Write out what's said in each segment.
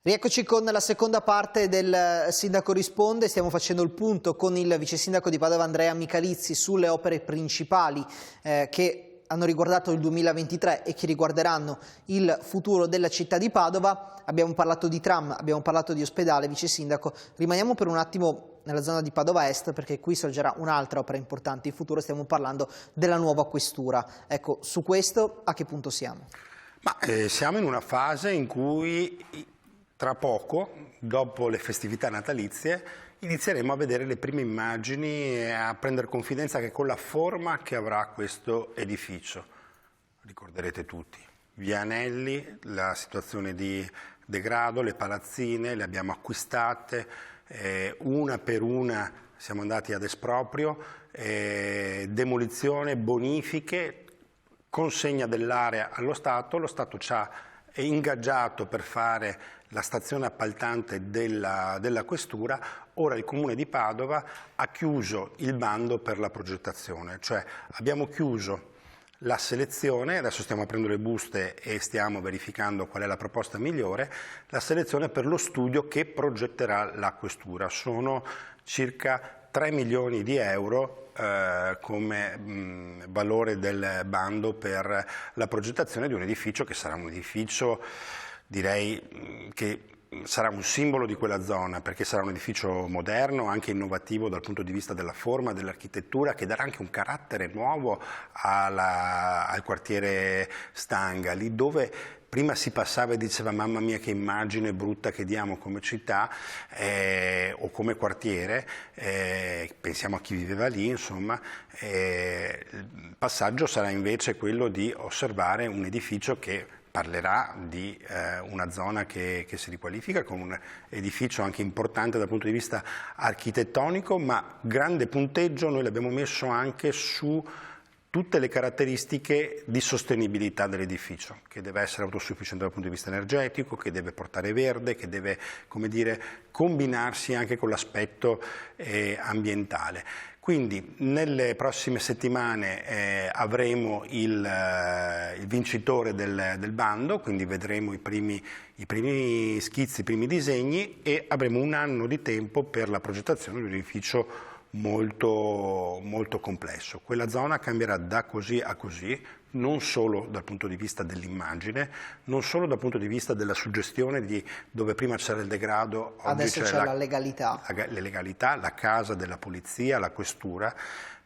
Rieccoci con la seconda parte del Sindaco Risponde. Stiamo facendo il punto con il vice sindaco di Padova Andrea Michalizzi sulle opere principali che hanno riguardato il 2023 e che riguarderanno il futuro della città di Padova. Abbiamo parlato di tram, abbiamo parlato di ospedale. Vice sindaco, rimaniamo per un attimo nella zona di Padova Est, perché qui sorgerà un'altra opera importante in futuro. Stiamo parlando della nuova questura. Ecco, su questo a che punto siamo? Siamo in una fase in cui tra poco, dopo le festività natalizie, inizieremo a vedere le prime immagini e a prendere confidenza che con la forma che avrà questo edificio. Ricorderete tutti, via Anelli, la situazione di degrado, le palazzine, le abbiamo acquistate, una per una siamo andati ad esproprio, demolizione, bonifiche, consegna dell'area allo Stato. Lo Stato ci ha ingaggiato per fare la stazione appaltante della questura. Ora il Comune di Padova ha chiuso il bando per la progettazione, cioè abbiamo chiuso la selezione, adesso stiamo aprendo le buste e stiamo verificando qual è la proposta migliore, la selezione per lo studio che progetterà la questura. Sono circa 3 milioni di euro come valore del bando per la progettazione di un edificio che sarà un edificio, direi, che sarà un simbolo di quella zona, perché sarà un edificio moderno, anche innovativo dal punto di vista della forma, dell'architettura, che darà anche un carattere nuovo al quartiere Stanga, lì dove prima si passava e diceva mamma mia che immagine brutta che diamo come città o come quartiere, pensiamo a chi viveva lì, insomma. Il passaggio sarà invece quello di osservare un edificio che parlerà di una zona che si riqualifica con un edificio anche importante dal punto di vista architettonico, ma grande punteggio noi l'abbiamo messo anche su tutte le caratteristiche di sostenibilità dell'edificio, che deve essere autosufficiente dal punto di vista energetico, che deve portare verde, che deve, come dire, combinarsi anche con l'aspetto ambientale. Quindi nelle prossime settimane avremo il vincitore del bando, quindi vedremo i primi schizzi, i primi disegni, e avremo un anno di tempo per la progettazione di un edificio molto, molto complesso. Quella zona cambierà da così a così, non solo dal punto di vista dell'immagine, non solo dal punto di vista della suggestione di dove prima c'era il degrado, adesso c'è la legalità. Le legalità, la casa della polizia, la questura,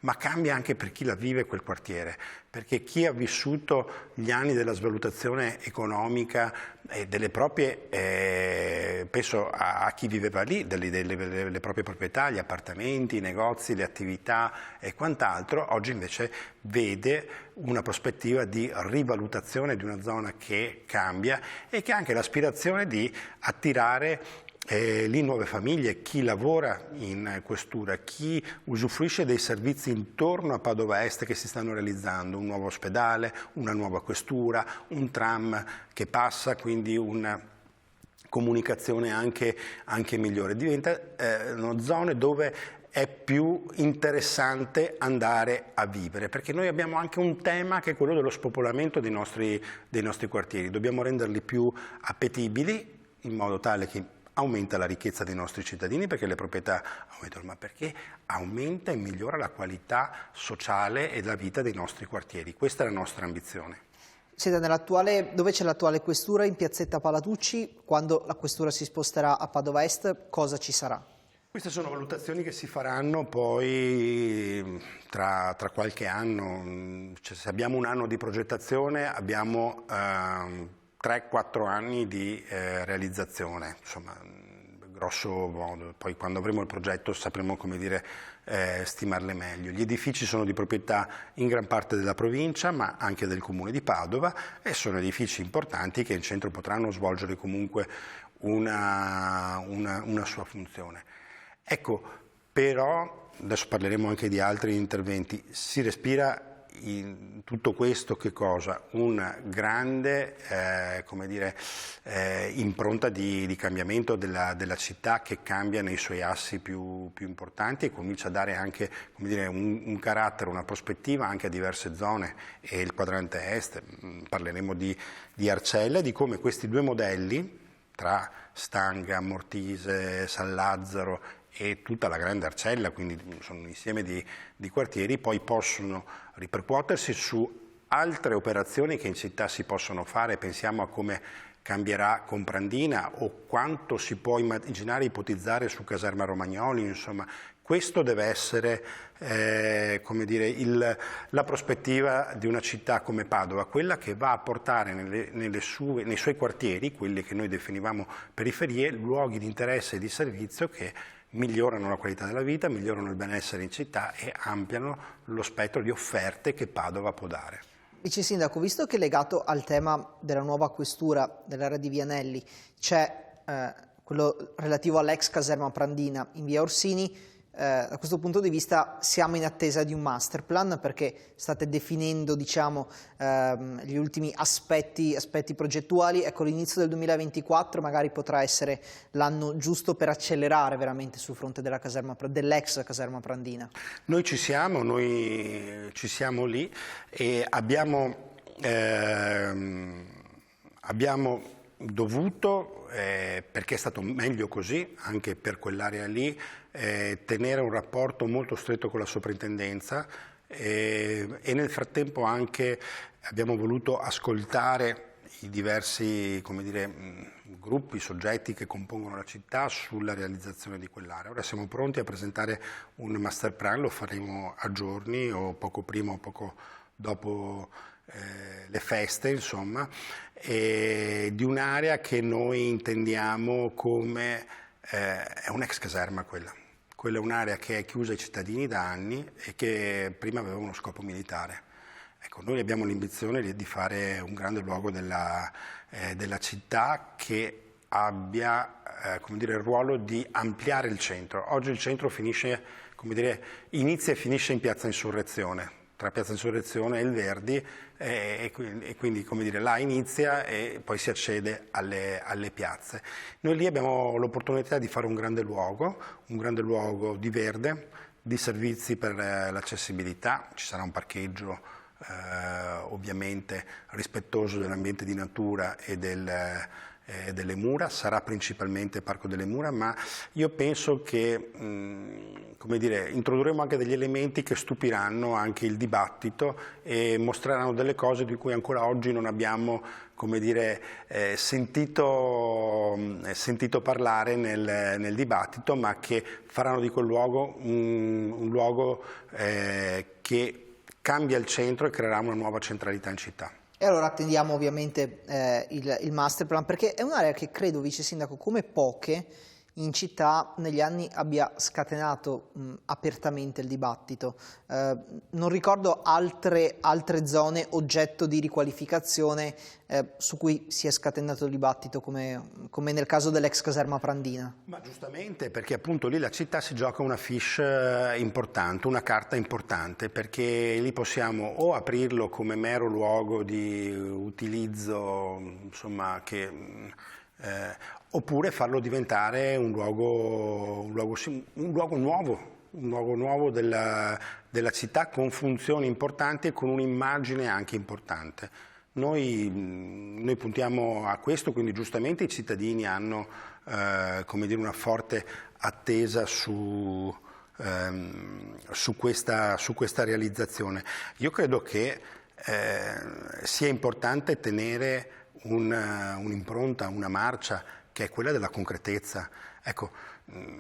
ma cambia anche per chi la vive quel quartiere, perché chi ha vissuto gli anni della svalutazione economica e delle proprie, penso a chi viveva lì, delle proprie proprietà, gli appartamenti, i negozi, le attività e quant'altro, oggi invece vede una prospettiva di rivalutazione di una zona che cambia e che ha anche l'aspirazione di attirare lì nuove famiglie, chi lavora in questura, chi usufruisce dei servizi intorno a Padova Est che si stanno realizzando, un nuovo ospedale, una nuova questura, un tram che passa, quindi una comunicazione anche migliore. Diventano zone dove è più interessante andare a vivere, perché noi abbiamo anche un tema che è quello dello spopolamento dei nostri quartieri. Dobbiamo renderli più appetibili in modo tale che aumenta la ricchezza dei nostri cittadini, perché le proprietà aumentano, ma perché aumenta e migliora la qualità sociale e la vita dei nostri quartieri. Questa è la nostra ambizione. Dove c'è l'attuale questura? In piazzetta Palatucci. Quando la questura si sposterà a Padova Est, cosa ci sarà? Queste sono valutazioni che si faranno poi tra qualche anno. Cioè, se abbiamo un anno di progettazione, abbiamo 3-4 anni di realizzazione, insomma, grosso modo. Poi quando avremo il progetto sapremo, come dire, stimarle meglio. Gli edifici sono di proprietà in gran parte della provincia, ma anche del Comune di Padova, e sono edifici importanti che in centro potranno svolgere comunque una sua funzione. Ecco, però, adesso parleremo anche di altri interventi, si respira in tutto questo che cosa? Una grande come dire, impronta di cambiamento della città, che cambia nei suoi assi più importanti e comincia a dare anche, come dire, un carattere, una prospettiva anche a diverse zone, e il quadrante est, parleremo di Arcella e di come questi due modelli tra Stanga, Mortise, San Lazzaro e tutta la grande Arcella, quindi sono un insieme di quartieri, poi possono ripercuotersi su altre operazioni che in città si possono fare. Pensiamo a come cambierà Comprandina o quanto si può immaginare, ipotizzare su Caserma Romagnoli, insomma. Questo deve essere come dire, la prospettiva di una città come Padova, quella che va a portare nei suoi quartieri, quelli che noi definivamo periferie, luoghi di interesse e di servizio che migliorano la qualità della vita, migliorano il benessere in città e ampliano lo spettro di offerte che Padova può dare. Vice Sindaco, visto che legato al tema della nuova questura dell'area di Vianelli c'è quello relativo all'ex caserma Prandina in via Orsini, da questo punto di vista siamo in attesa di un master plan perché state definendo, diciamo, gli ultimi aspetti progettuali. Ecco, l'inizio del 2024 magari potrà essere l'anno giusto per accelerare veramente sul fronte dell'ex caserma Prandina. Noi ci siamo lì e abbiamo dovuto, perché è stato meglio così, anche per quell'area lì, tenere un rapporto molto stretto con la soprintendenza e nel frattempo anche abbiamo voluto ascoltare i diversi, come dire, gruppi, soggetti che compongono la città sulla realizzazione di quell'area. Ora siamo pronti a presentare un master plan, lo faremo a giorni o poco prima o poco dopo le feste, insomma, di un'area che noi intendiamo come è un'ex caserma quella. Quella è un'area che è chiusa ai cittadini da anni e che prima aveva uno scopo militare. Ecco, noi abbiamo l'ambizione di fare un grande luogo della città che abbia come dire, il ruolo di ampliare il centro. Oggi il centro finisce, come dire, inizia e finisce in Piazza Insurrezione, tra Piazza Insurrezione e il Verdi, e quindi come dire, là inizia e poi si accede alle piazze. Noi lì abbiamo l'opportunità di fare un grande luogo di verde, di servizi per l'accessibilità, ci sarà un parcheggio ovviamente rispettoso dell'ambiente di natura e delle mura, sarà principalmente Parco delle Mura, ma io penso che come dire, introdurremo anche degli elementi che stupiranno anche il dibattito e mostreranno delle cose di cui ancora oggi non abbiamo, come dire, sentito parlare nel dibattito, ma che faranno di quel luogo un luogo che cambia il centro e creerà una nuova centralità in città. E allora attendiamo ovviamente il master plan, perché è un'area che credo, Vice Sindaco, come poche in città negli anni abbia scatenato apertamente il dibattito. Non ricordo altre zone oggetto di riqualificazione su cui si è scatenato il dibattito come nel caso dell'ex caserma Prandina. Ma giustamente, perché appunto lì la città si gioca una fiche importante, una carta importante, perché lì possiamo o aprirlo come mero luogo di utilizzo, insomma, oppure farlo diventare un luogo nuovo della città, con funzioni importanti e con un'immagine anche importante. Noi puntiamo a questo, quindi giustamente i cittadini hanno come dire, una forte attesa su questa realizzazione. Io credo che sia importante tenere un'impronta, una marcia che è quella della concretezza. Ecco,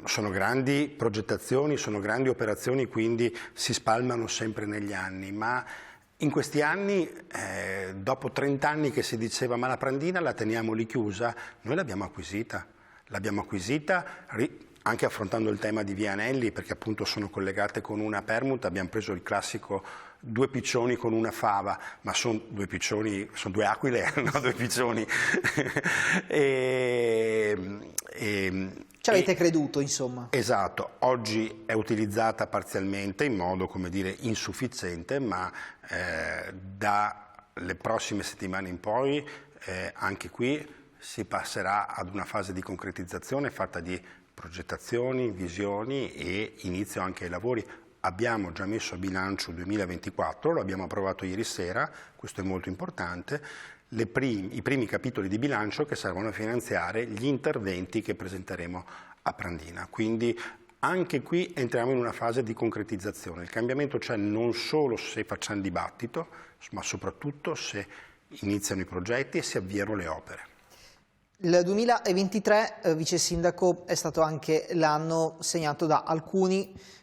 sono grandi progettazioni, sono grandi operazioni, quindi si spalmano sempre negli anni, ma in questi anni, dopo 30 anni che si diceva ma la Prandina la teniamo lì chiusa, noi l'abbiamo acquisita anche affrontando il tema di Vianelli, perché appunto sono collegate con una permuta. Abbiamo preso il classico 2 piccioni con una fava, ma sono 2 piccioni, sono 2 aquile, no, 2 piccioni. Ci avete creduto, insomma. Esatto, oggi è utilizzata parzialmente in modo, come dire, insufficiente, ma dalle prossime settimane in poi anche qui si passerà ad una fase di concretizzazione fatta di progettazioni, visioni e inizio anche ai lavori. abbiamo già messo a bilancio 2024, lo abbiamo approvato ieri sera, questo è molto importante, i primi capitoli di bilancio che servono a finanziare gli interventi che presenteremo a Prandina. Quindi anche qui entriamo in una fase di concretizzazione. Il cambiamento c'è non solo se facciamo dibattito, ma soprattutto se iniziano i progetti e si avviano le opere. Il 2023, vice sindaco, è stato anche l'anno segnato da alcuni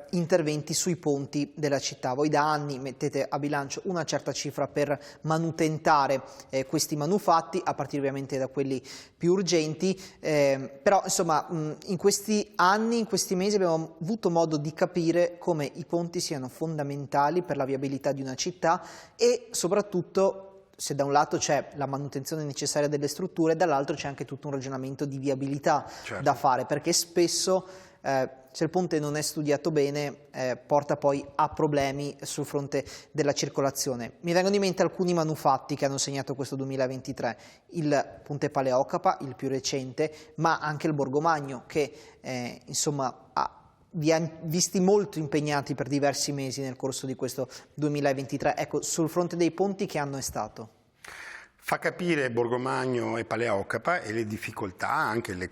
interventi sui ponti della città. Voi da anni mettete a bilancio una certa cifra per manutentare questi manufatti, a partire ovviamente da quelli più urgenti, però insomma in questi anni, in questi mesi abbiamo avuto modo di capire come i ponti siano fondamentali per la viabilità di una città e soprattutto, se da un lato c'è la manutenzione necessaria delle strutture, dall'altro c'è anche tutto un ragionamento di viabilità da fare, perché spesso se il ponte non è studiato bene porta poi a problemi sul fronte della circolazione. Mi vengono in mente alcuni manufatti che hanno segnato questo 2023, il Ponte Paleocapa, il più recente, ma anche il Borgomagno che insomma vi ha visti molto impegnati per diversi mesi nel corso di questo 2023. Ecco, sul fronte dei ponti che anno è stato? Fa capire Borgomagno e Paleocapa e le difficoltà, anche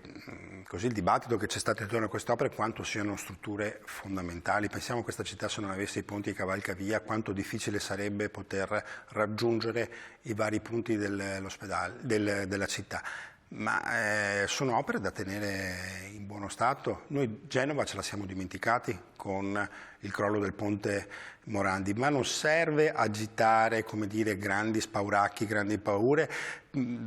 così il dibattito che c'è stato intorno a quest'opera, quanto siano strutture fondamentali. Pensiamo a questa città se non avesse i ponti e cavalcavia, quanto difficile sarebbe poter raggiungere i vari punti della città. Ma sono opere da tenere in buono stato. Noi Genova ce la siamo dimenticati con il crollo del ponte Morandi, ma non serve agitare, come dire, grandi spauracchi, grandi paure.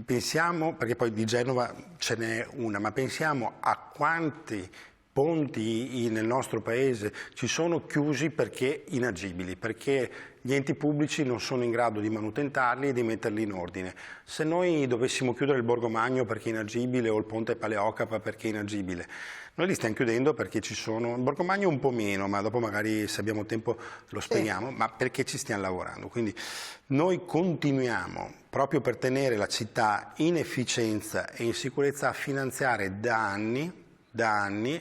Pensiamo, perché poi di Genova ce n'è una, ma pensiamo a quanti ponti nel nostro paese ci sono chiusi perché inagibili, perché gli enti pubblici non sono in grado di manutentarli e di metterli in ordine. Se noi dovessimo chiudere il Borgomagno perché è inagibile o il ponte Paleocapa perché è inagibile, noi li stiamo chiudendo perché ci sono, il Borgomagno un po' meno, ma dopo magari se abbiamo tempo lo spieghiamo, ma perché ci stiamo lavorando. Quindi noi continuiamo, proprio per tenere la città in efficienza e in sicurezza, a finanziare da anni,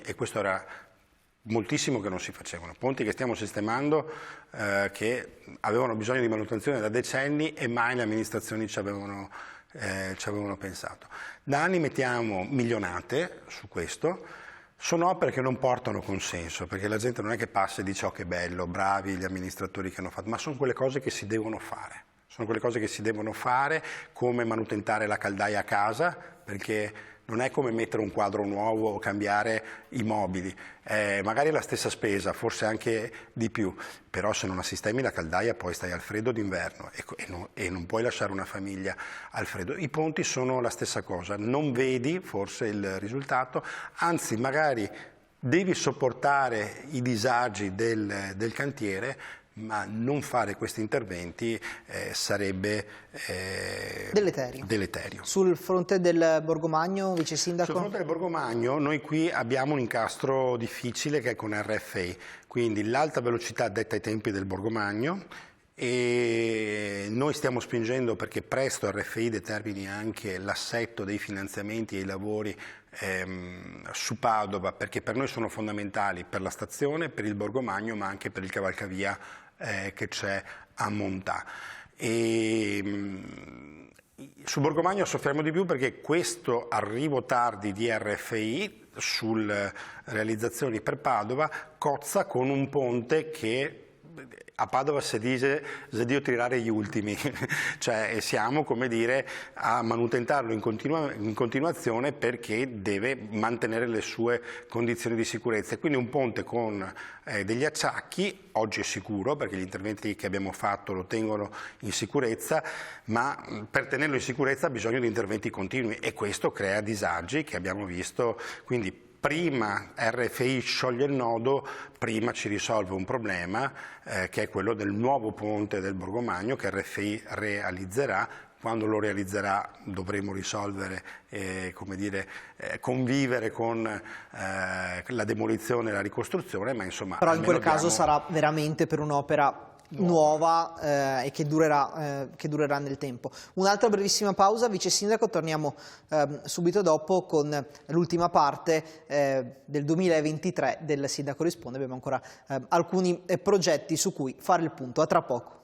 e questo era moltissimo che non si facevano, ponti che stiamo sistemando che avevano bisogno di manutenzione da decenni e mai le amministrazioni ci avevano pensato. Da anni mettiamo milionate su questo, sono opere che non portano consenso, perché la gente non è che passa e dice oh che bello, bravi gli amministratori che hanno fatto, ma sono quelle cose che si devono fare. Sono quelle cose che si devono fare, come manutentare la caldaia a casa, perché non è come mettere un quadro nuovo o cambiare i mobili, magari è la stessa spesa, forse anche di più, però se non la sistemi la caldaia poi stai al freddo d'inverno e non puoi lasciare una famiglia al freddo. I ponti sono la stessa cosa, non vedi forse il risultato, anzi magari devi sopportare i disagi del cantiere, ma non fare questi interventi sarebbe deleterio. Sul fronte del Borgomagno, vice sindaco? Sul fronte del Borgomagno noi qui abbiamo un incastro difficile che è con RFI, quindi l'alta velocità detta i tempi del Borgomagno e noi stiamo spingendo perché presto RFI determini anche l'assetto dei finanziamenti e i lavori su Padova, perché per noi sono fondamentali per la stazione, per il Borgomagno, ma anche per il cavalcavia che c'è a Montà. Su Borgomagno soffermo di più perché questo arrivo tardi di RFI sulle realizzazioni per Padova cozza con un ponte che a Padova si dice Dio tirare gli ultimi, cioè siamo, come dire, a manutentarlo in continuazione perché deve mantenere le sue condizioni di sicurezza. Quindi un ponte con degli acciacchi, oggi è sicuro perché gli interventi che abbiamo fatto lo tengono in sicurezza, ma per tenerlo in sicurezza ha bisogno di interventi continui e questo crea disagi che abbiamo visto, quindi prima RFI scioglie il nodo, prima ci risolve un problema che è quello del nuovo ponte del Borgomagno che RFI realizzerà. Quando lo realizzerà dovremo risolvere, come dire, convivere con la demolizione e la ricostruzione, ma insomma... Però in quel caso sarà veramente per un'opera nuova e che durerà nel tempo. Un'altra brevissima pausa, vice sindaco, torniamo subito dopo con l'ultima parte del 2023 del Sindaco Risponde. Abbiamo ancora alcuni progetti su cui fare il punto. A tra poco.